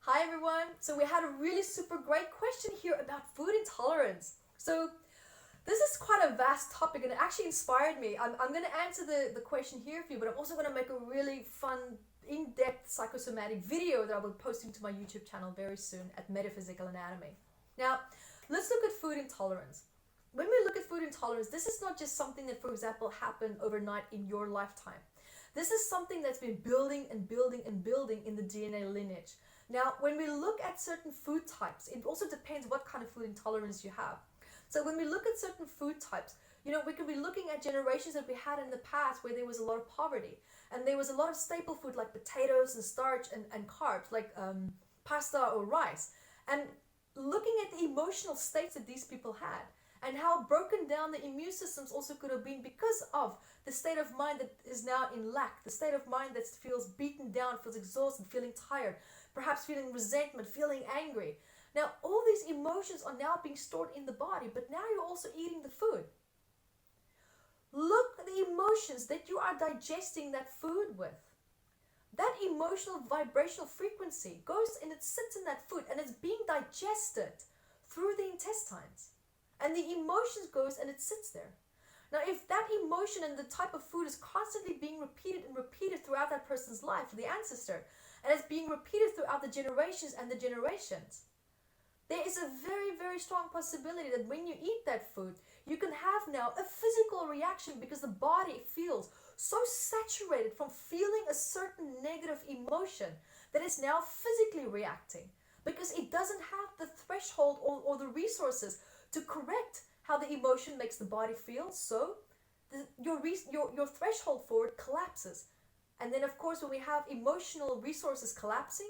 Hi everyone. So we had a really super great question here about food intolerance. So this is quite a vast topic and it actually inspired me. I'm going to answer the question here for you, but I'm also going to make a really fun, in-depth psychosomatic video that I will be posting to my YouTube channel very soon at Metaphysical Anatomy. Now, let's look at food intolerance. When we look at food intolerance, this is not just something that, for example, happened overnight in your lifetime. This is something that's been building and building and building in the DNA lineage. Now, when we look at certain food types, it also depends what kind of food intolerance you have. So when we look at certain food types, we could be looking at generations that we had in the past where there was a lot of poverty and there was a lot of staple food like potatoes and starch and carbs like pasta or rice. And looking at the emotional states that these people had and how broken down the immune systems also could have been because of the state of mind that is now in lack, the state of mind that feels beaten down, feels exhausted, feeling tired, perhaps feeling resentment, feeling angry. Now, all these emotions are now being stored in the body, but now you're also eating the food. Look at the emotions that you are digesting that food with. That emotional vibrational frequency goes and it sits in that food and it's being digested through the intestines. And the emotions goes and it sits there. Now, if that emotion and the type of food is constantly being repeated and repeated throughout that person's life, the ancestor, and it's being repeated throughout the generations and the generations, there is a very, very strong possibility that when you eat that food, you can have now a physical reaction because the body feels so saturated from feeling a certain negative emotion that it's now physically reacting because it doesn't have the threshold or the resources to correct how the emotion makes the body feel. So your threshold for it collapses. And then, of course, when we have emotional resources collapsing,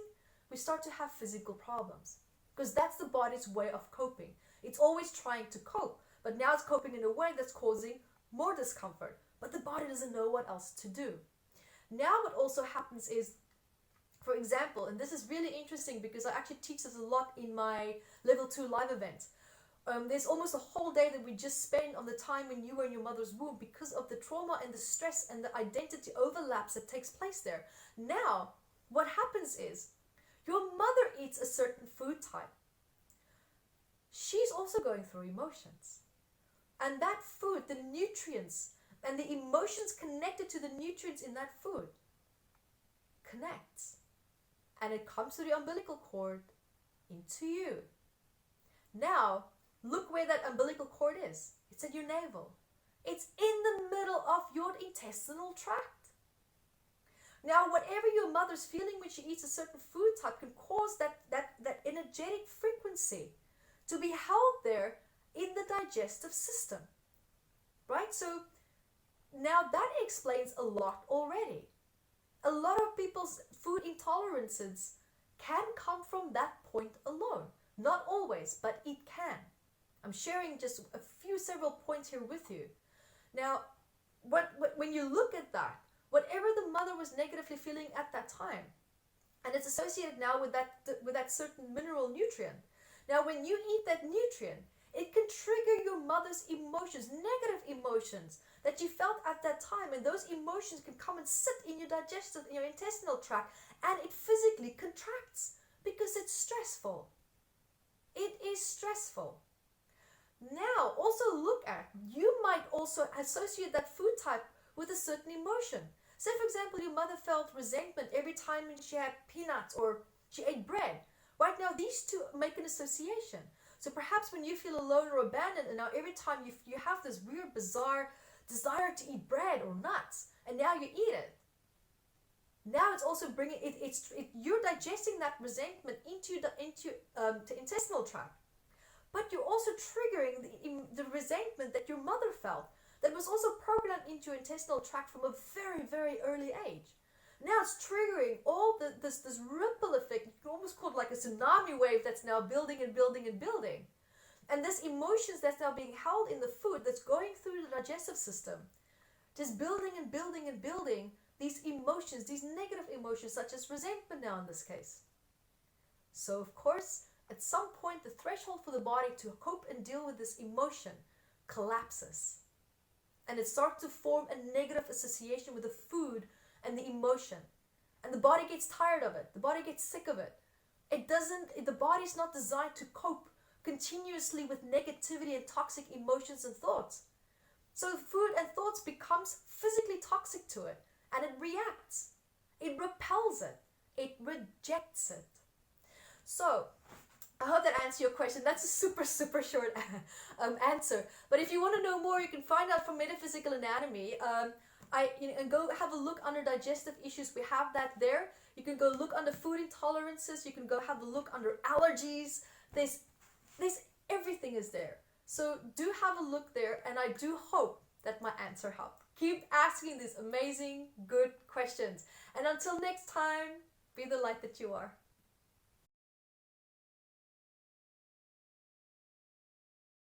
we start to have physical problems. Because that's the body's way of coping. It's always trying to cope, but now it's coping in a way that's causing more discomfort. But the body doesn't know what else to do. Now what also happens is, for example, and this is really interesting because I actually teach this a lot in my level 2 live events. There's almost a whole day that we just spend on the time when you were in your mother's womb because of the trauma and the stress and the identity overlaps that takes place there. Now, what happens is, your mother eats a certain food type. She's also going through emotions. And that food, the nutrients and the emotions connected to the nutrients in that food connects. And it comes through the umbilical cord into you. Now, look where that umbilical cord is. It's at your navel. It's in the middle of your intestinal tract. Now, whatever your mother's feeling when she eats a certain food type can cause that energetic frequency to be held there in the digestive system. Right? So, now that explains a lot already. A lot of people's food intolerances can come from that point alone. Not always, but it can. I'm sharing just several points here with you. Now, when you look at that, whatever the mother was negatively feeling at that time, and it's associated now with that certain mineral nutrient. Now, when you eat that nutrient, it can trigger your mother's emotions, negative emotions that you felt at that time, and those emotions can come and sit in your digestive, in your intestinal tract, and it physically contracts because it's stressful. It is stressful. Now, also look at, you might also associate that food type with a certain emotion. Say, for example, your mother felt resentment every time she had peanuts or she ate bread. Right now, these two make an association. So perhaps when you feel alone or abandoned, and now every time you have this weird, bizarre desire to eat bread or nuts, and now you eat it. Now it's also bringing you're digesting that resentment into the intestinal tract. But you're also triggering the resentment that your mother felt that was also programmed into your intestinal tract from a very, very early age. Now it's triggering all this ripple effect. You can almost call it like a tsunami wave that's now building and building and building. And this emotions that's now being held in the food that's going through the digestive system, just building and building and building these emotions, these negative emotions such as resentment now in this case. So of course, at some point, the threshold for the body to cope and deal with this emotion collapses. And it starts to form a negative association with the food and the emotion. And the body gets tired of it. The body gets sick of it. The body's not designed to cope continuously with negativity and toxic emotions and thoughts. So food and thoughts becomes physically toxic to it, and it reacts. It repels it. It rejects it. So, I hope that answers your question. That's a super, super short answer. But if you want to know more, you can find out from Metaphysical Anatomy. And go have a look under digestive issues. We have that there. You can go look under food intolerances. You can go have a look under allergies. There's everything is there. So do have a look there, and I do hope that my answer helped. Keep asking these amazing, good questions. And until next time, be the light that you are.